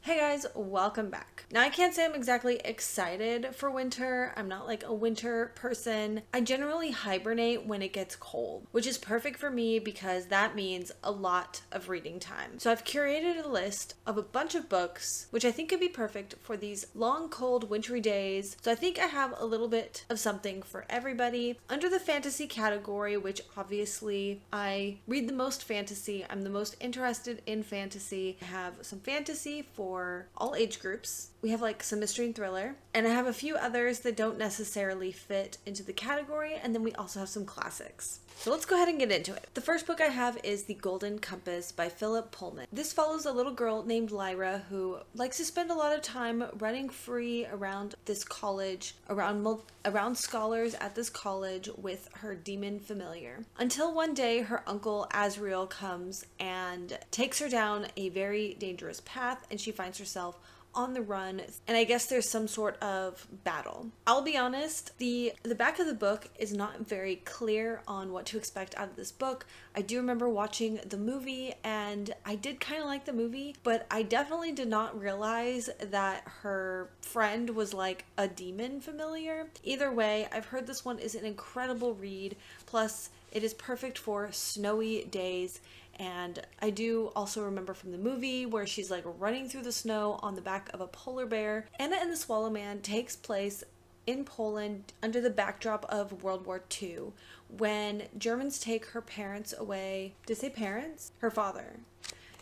Hey guys, welcome back. Now I can't say I'm exactly excited for winter. I'm not like a winter person. I generally hibernate when it gets cold, which is perfect for me because that means a lot of reading time. So I've curated a list of a bunch of books, which I think could be perfect for these long, cold, wintry days. So I think I have a little bit of something for everybody. Under the fantasy category, which obviously I read the most fantasy, I'm the most interested in fantasy. I have some fantasy for all age groups. We have like some mystery and thriller, and I have a few others that don't necessarily fit into the category, and then we also have some classics. So let's go ahead and get into it. The first book I have is The Golden Compass by Philip Pullman. This follows a little girl named Lyra who likes to spend a lot of time running free around this college, around scholars at this college with her demon familiar. Until one day her uncle Azrael comes and takes her down a very dangerous path, and she finds herself on the run, and I guess there's some sort of battle. I'll be honest, the back of the book is not very clear on what to expect out of this book. I do remember watching the movie, and I did kind of like the movie, but I definitely did not realize that her friend was like a demon familiar. Either way, I've heard this one is an incredible read, plus it is perfect for snowy days. And I do also remember from the movie where she's like running through the snow on the back of a polar bear. Anna and the Swallow Man takes place in Poland under the backdrop of World War II when Germans take her parents away. Did I say parents? Her father.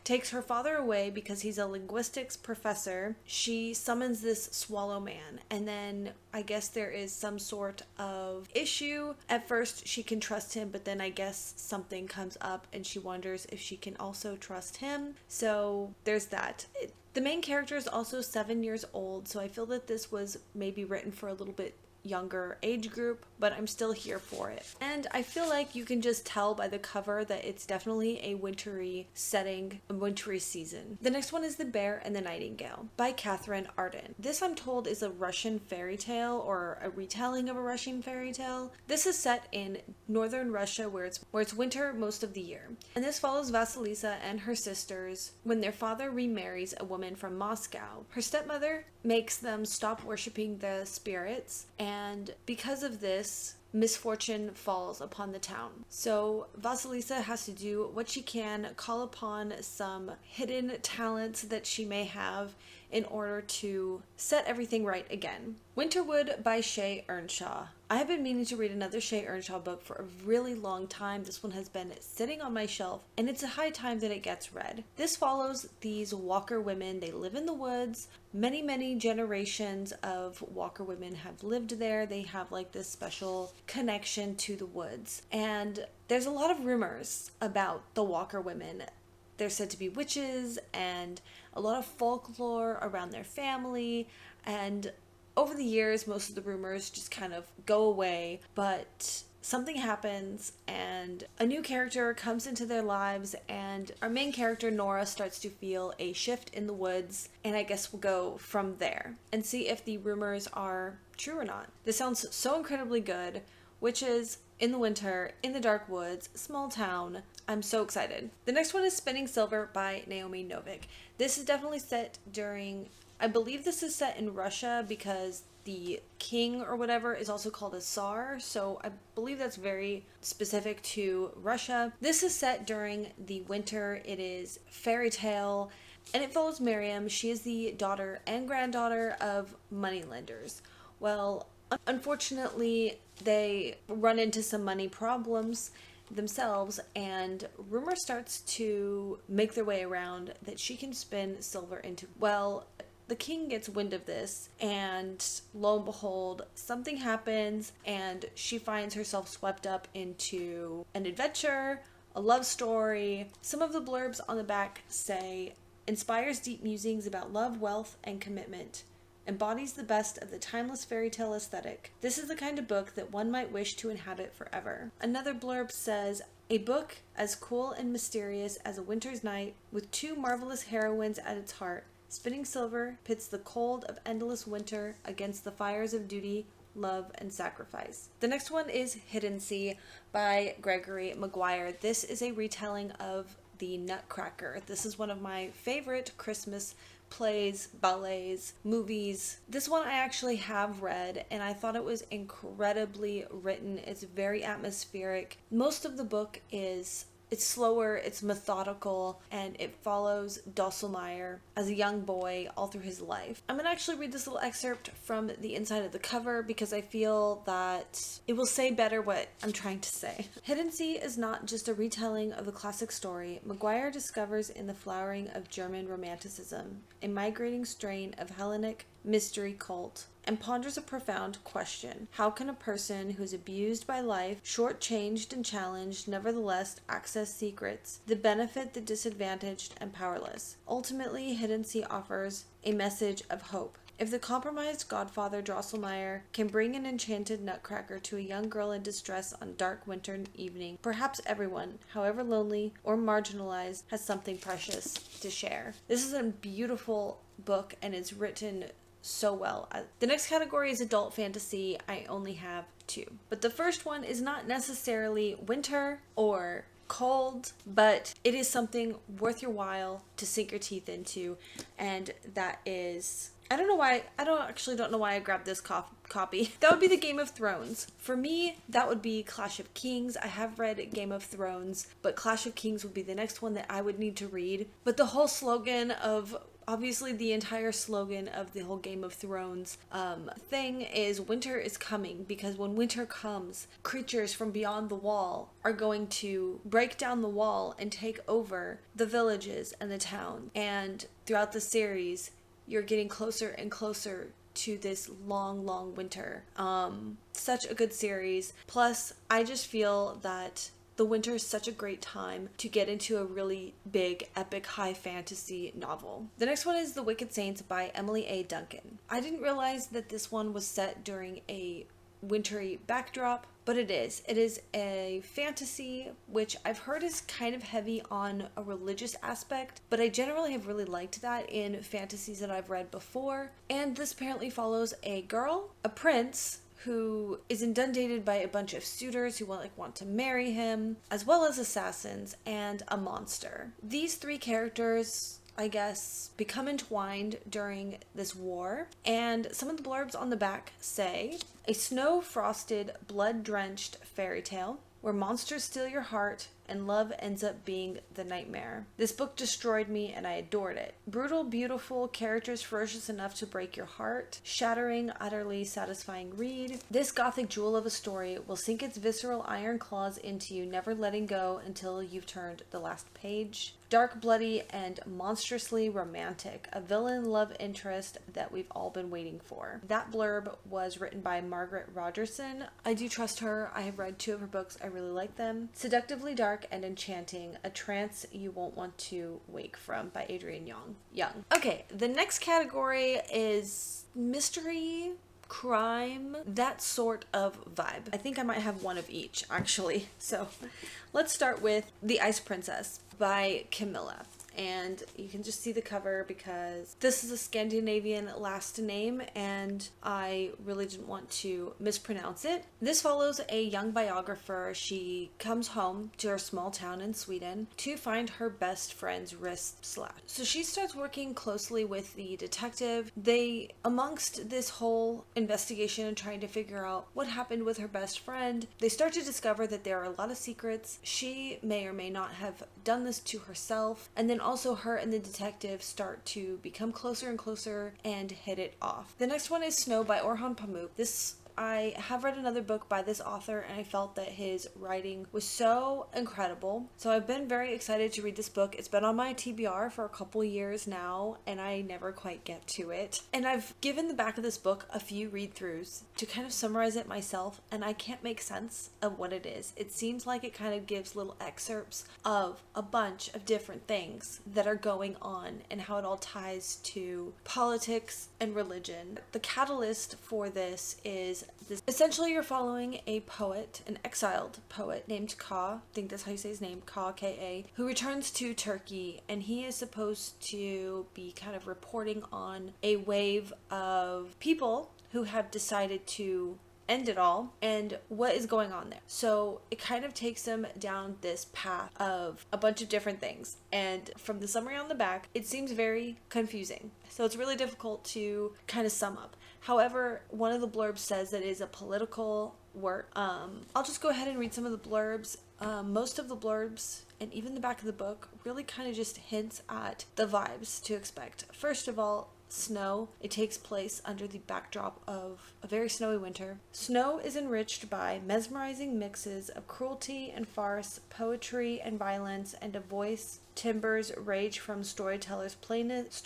Takes her father away because he's a linguistics professor. She summons this swallow man, and then I guess there is some sort of issue. At first she can trust him, but then I guess something comes up and she wonders if she can also trust him. So there's that. The main character is also 7 years old, so I feel that this was maybe written for a little bit younger age group, but I'm still here for it. And I feel like you can just tell by the cover that it's definitely a wintry setting, a wintry season. The next one is The Bear and the Nightingale by Catherine Arden. This, I'm told, is a Russian fairy tale or a retelling of a Russian fairy tale. This is set in northern Russia where it's winter most of the year. And this follows Vasilisa and her sisters when their father remarries a woman from Moscow. Her stepmother makes them stop worshiping the spirits, and because of this, misfortune falls upon the town. So Vasilisa has to do what she can, call upon some hidden talents that she may have in order to set everything right again. Winterwood by Shay Earnshaw. I have been meaning to read another Shay Earnshaw book for a really long time. This one has been sitting on my shelf, and it's a high time that it gets read. This follows these Walker women. They live in the woods. Many generations of Walker women have lived there. They have like this special connection to the woods. And there's a lot of rumors about the Walker women. They're said to be witches, and a lot of folklore around their family, and over the years most of the rumors just kind of go away, but something happens and a new character comes into their lives, and our main character Nora starts to feel a shift in the woods, and I guess we'll go from there and see if the rumors are true or not. This sounds so incredibly good. Witches in the winter, in the dark woods, small town. I'm so excited. The next one is Spinning Silver by Naomi Novik. This is definitely set during, I believe this is set in Russia because the king or whatever is also called a Tsar, so I believe that's very specific to Russia. This is set during the winter. It is fairy tale, and it follows Miriam. She is the daughter and granddaughter of moneylenders. Well, unfortunately, they run into some money problems themselves, and rumor starts to make their way around that she can spin silver into, well, the king gets wind of this, and lo and behold, something happens, and she finds herself swept up into an adventure, a love story. Some of the blurbs on the back say, inspires deep musings about love, wealth, and commitment. Embodies the best of the timeless fairy tale aesthetic. This is the kind of book that one might wish to inhabit forever. Another blurb says, a book as cool and mysterious as a winter's night, with two marvelous heroines at its heart. Spinning Silver pits the cold of endless winter against the fires of duty, love, and sacrifice. The next one is Hidden Sea by Gregory Maguire. This is a retelling of The Nutcracker. This is one of my favorite Christmas plays, ballets, movies. This one I actually have read and I thought it was incredibly written. It's very atmospheric. Most of the book it's slower, it's methodical, and it follows Drosselmeyer as a young boy all through his life. I'm going to actually read this little excerpt from the inside of the cover because I feel that it will say better what I'm trying to say. Hidden Sea is not just a retelling of the classic story. Maguire discovers in the flowering of German Romanticism a migrating strain of Hellenic mystery cult and ponders a profound question. How can a person who's abused by life, shortchanged and challenged, nevertheless access secrets that benefit the disadvantaged and powerless? Ultimately, Hidden Sea offers a message of hope. If the compromised godfather Drosselmeyer can bring an enchanted nutcracker to a young girl in distress on dark winter evening, perhaps everyone, however lonely or marginalized, has something precious to share. This is a beautiful book and it's written so well. The next category is adult fantasy. I only have 2. But the first one is not necessarily winter or cold, but it is something worth your while to sink your teeth into, and that is... I don't know why I grabbed this copy. That would be the Game of Thrones. For me, that would be Clash of Kings. I have read Game of Thrones, but Clash of Kings would be the next one that I would need to read. But the whole slogan of... Obviously, the entire slogan of the whole Game of Thrones thing is winter is coming, because when winter comes, creatures from beyond the wall are going to break down the wall and take over the villages and the town. And throughout the series, you're getting closer and closer to this long, long winter. Such a good series. Plus, I just feel that the winter is such a great time to get into a really big, epic, high fantasy novel. The next one is The Wicked Saints by Emily A. Duncan. I didn't realize that this one was set during a wintry backdrop, but it is. It is a fantasy, which I've heard is kind of heavy on a religious aspect, but I generally have really liked that in fantasies that I've read before. And this apparently follows a girl, a prince, who is inundated by a bunch of suitors who want to marry him, as well as assassins and a monster. These 3 characters, I guess, become entwined during this war, and some of the blurbs on the back say, a snow-frosted, blood-drenched fairy tale where monsters steal your heart and love ends up being the nightmare. This book destroyed me and I adored it. Brutal, beautiful, characters ferocious enough to break your heart, shattering, utterly satisfying read. This gothic jewel of a story will sink its visceral iron claws into you, never letting go until you've turned the last page. Dark, bloody, and monstrously romantic. A villain love interest that we've all been waiting for. That blurb was written by Margaret Rogerson. I do trust her. I have read 2 of her books. I really like them. Seductively dark and enchanting. A trance you won't want to wake from by Adrienne Young. Okay, the next category is mystery, crime, that sort of vibe. I think I might have one of each, actually. So let's start with The Ice Princess by Camilla. And you can just see the cover because this is a Scandinavian last name and I really didn't want to mispronounce it. This follows a young biographer. She comes home to her small town in Sweden to find her best friend's wrist slashed. So she starts working closely with the detective. Amongst this whole investigation and trying to figure out what happened with her best friend, they start to discover that there are a lot of secrets. She may or may not have done this to herself, and then also her and the detective start to become closer and closer and hit it off. The next one is Snow by Orhan Pamuk. I have read another book by this author and I felt that his writing was so incredible. So I've been very excited to read this book. It's been on my TBR for a couple years now and I never quite get to it. And I've given the back of this book a few read-throughs to kind of summarize it myself and I can't make sense of what it is. It seems like it kind of gives little excerpts of a bunch of different things that are going on and how it all ties to politics and religion. The catalyst for this is essentially you're following a poet, an exiled poet named Ka, I think that's how you say his name, Ka, K-A, who returns to Turkey, and he is supposed to be kind of reporting on a wave of people who have decided to end it all and what is going on there. So it kind of takes him down this path of a bunch of different things, and from the summary on the back it seems very confusing. So it's really difficult to kind of sum up. However, one of the blurbs says that it is a political work. I'll just go ahead and read some of the blurbs. Most of the blurbs and even the back of the book really kind of just hints at the vibes to expect. First of all, snow. It takes place under the backdrop of a very snowy winter. Snow is enriched by mesmerizing mixes of cruelty and farce, poetry and violence, and a voice timbers rage from a storyteller's playfulness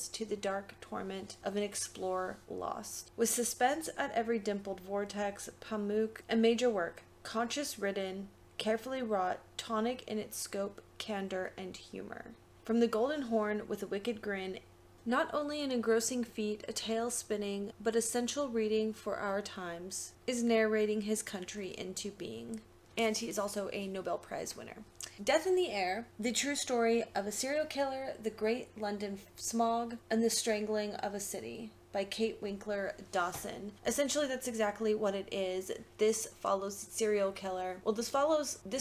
to the dark torment of an explorer lost. With suspense at every dimpled vortex, Pamuk, a major work, conscious ridden, carefully wrought, tonic in its scope, candor, and humor. From the Golden Horn with a wicked grin, not only an engrossing feat, a tale spinning, but essential reading for our times, is narrating his country into being. And he is also a Nobel Prize winner. Death in the Air, the true story of a serial killer, the Great London Smog, and the Strangling of a City, by Kate Winkler Dawson. Essentially, that's exactly what it is. This follows the serial killer. Well, this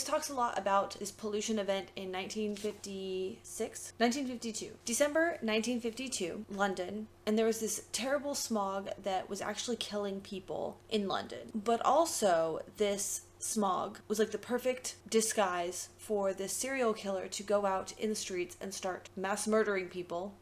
talks a lot about this pollution event in 1952. December 1952, London. And there was this terrible smog that was actually killing people in London. But also, this smog was like the perfect disguise for this serial killer to go out in the streets and start murdering people.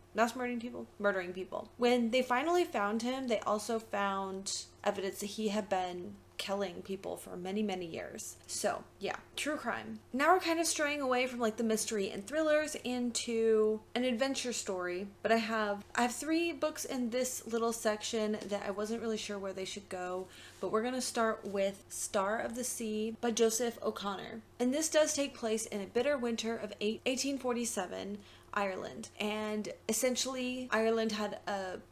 When they finally found him, they also found evidence that he had been killing people for many, many years. So, yeah, true crime. Now we're kind of straying away from like the mystery and thrillers into an adventure story, but I have 3 books in this little section that I wasn't really sure where they should go, but we're going to start with Star of the Sea by Joseph O'Connor. And this does take place in a bitter winter of 1847, Ireland. And essentially, Ireland had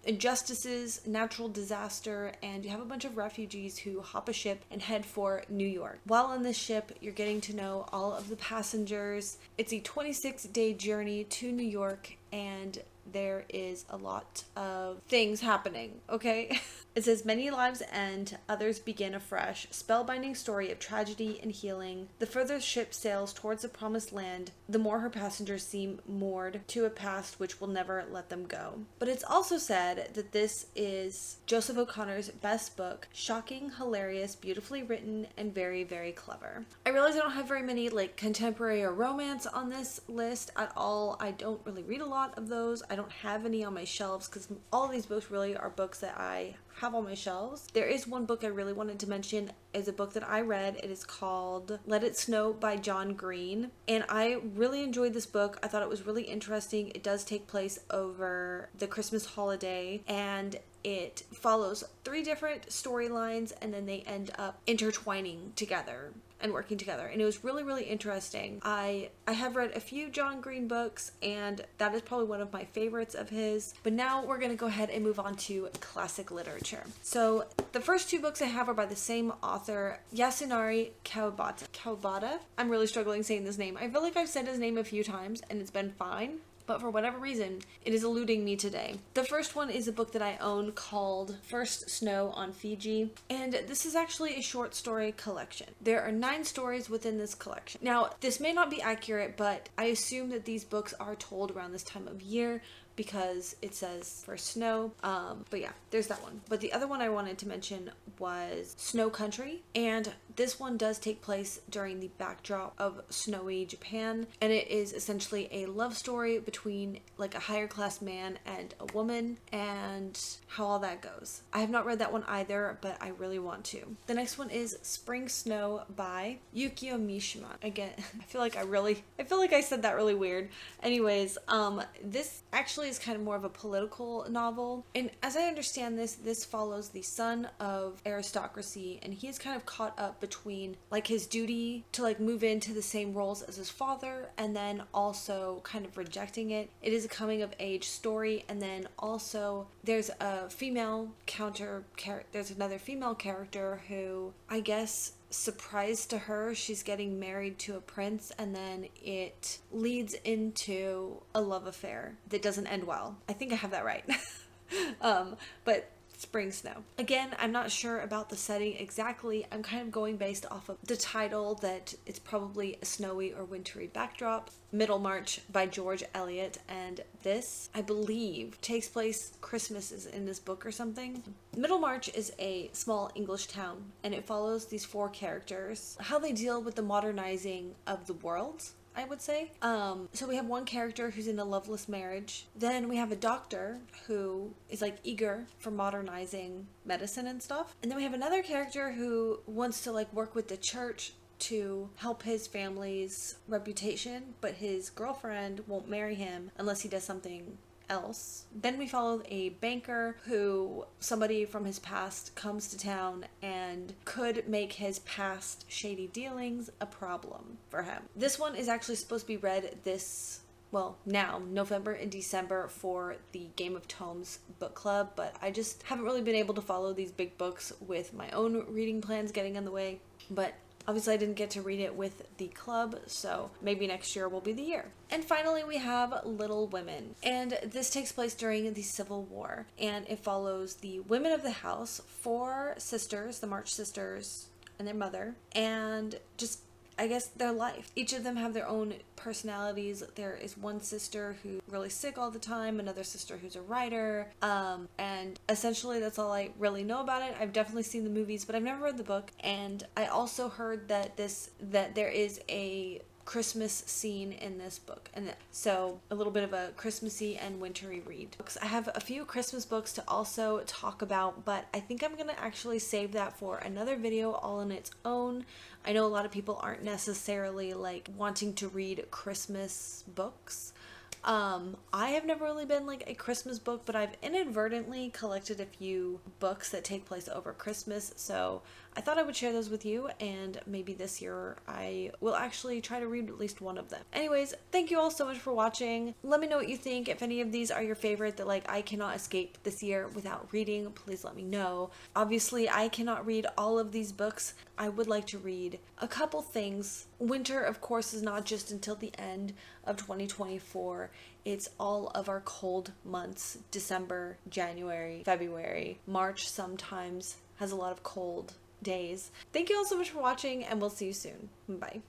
injustices, natural disaster, and you have a bunch of refugees who hop a ship and head for New York. While on this ship, you're getting to know all of the passengers. It's a 26-day journey to New York, and there is a lot of things happening, okay? It says, many lives end, others begin afresh. Spellbinding story of tragedy and healing. The further ship sails towards the promised land, the more her passengers seem moored to a past which will never let them go. But it's also said that this is Joseph O'Connor's best book. Shocking, hilarious, beautifully written, and very, very clever. I realize I don't have very many like contemporary or romance on this list at all. I don't really read a lot of those. I don't have any on my shelves because all of these books really are books that I have on my shelves. There is one book I really wanted to mention. Is a book that I read. It is called Let It Snow by John Green, and I really enjoyed this book. I thought it was really interesting. It does take place over the Christmas holiday, and it follows 3 different storylines, and then they end up intertwining together and working together, and it was really, really interesting. I have read a few John Green books, and that is probably one of my favorites of his. But now we're going to go ahead and move on to classic literature. So the first 2 books I have are by the same author, Yasunari Kawabata. I'm really struggling saying this name. I feel like I've said his name a few times and it's been fine, but for whatever reason, it is eluding me today. The first one is a book that I own called First Snow on Fiji, and this is actually a short story collection. There are 9 stories within this collection. Now, this may not be accurate, but I assume that these books are told around this time of year because it says First Snow. But yeah, there's that one. But the other one I wanted to mention was Snow Country, and this one does take place during the backdrop of snowy Japan, and it is essentially a love story between like a higher class man and a woman and how all that goes. I have not read that one either, but I really want to. The next one is Spring Snow by Yukio Mishima. Again, I feel like I said that really weird. Anyways, this actually is kind of more of a political novel, and as I understand this follows the son of aristocracy, and he is kind of caught up between like his duty to like move into the same roles as his father and then also kind of rejecting it. It is a coming of age story, and then also there's another female character who, I guess, surprise to her, she's getting married to a prince, and then it leads into a love affair that doesn't end well. I think I have that right. But spring snow. Again, I'm not sure about the setting exactly. I'm kind of going based off of the title that it's probably a snowy or wintry backdrop. Middlemarch by George Eliot, and this, I believe, takes place, Christmas is in this book or something. Middlemarch is a small English town, and it follows these 4 characters, how they deal with the modernizing of the world, I would say. So we have one character who's in a loveless marriage. Then we have a doctor who is like eager for modernizing medicine and stuff. And then we have another character who wants to like work with the church to help his family's reputation, but his girlfriend won't marry him unless he does something else. Then we follow a banker who somebody from his past comes to town and could make his past shady dealings a problem for him. This one is actually supposed to be read now, November and December for the Game of Tomes book club, but I just haven't really been able to follow these big books with my own reading plans getting in the way. But obviously I didn't get to read it with the club, so maybe next year will be the year. And finally we have Little Women, and this takes place during the Civil War, and it follows the women of the house, 4 sisters, the March sisters and their mother, and just I guess their life. Each of them have their own personalities. There is one sister who's really sick all the time, another sister who's a writer, and essentially that's all I really know about it. I've definitely seen the movies, but I've never read the book, and I also heard that there is a Christmas scene in this book, and so a little bit of a Christmassy and wintry read. I have a few Christmas books to also talk about, but I think I'm gonna actually save that for another video all on its own. I know a lot of people aren't necessarily like wanting to read Christmas books. I have never really been like a Christmas book, but I've inadvertently collected a few books that take place over Christmas, so I thought I would share those with you, and maybe this year I will actually try to read at least one of them. Anyways, thank you all so much for watching. Let me know what you think. If any of these are your favorite that like I cannot escape this year without reading, please let me know. Obviously, I cannot read all of these books. I would like to read a couple things. Winter, of course, is not just until the end of 2024. It's all of our cold months, December, January, February, March sometimes has a lot of cold days. Thank you all so much for watching, and we'll see you soon. Bye.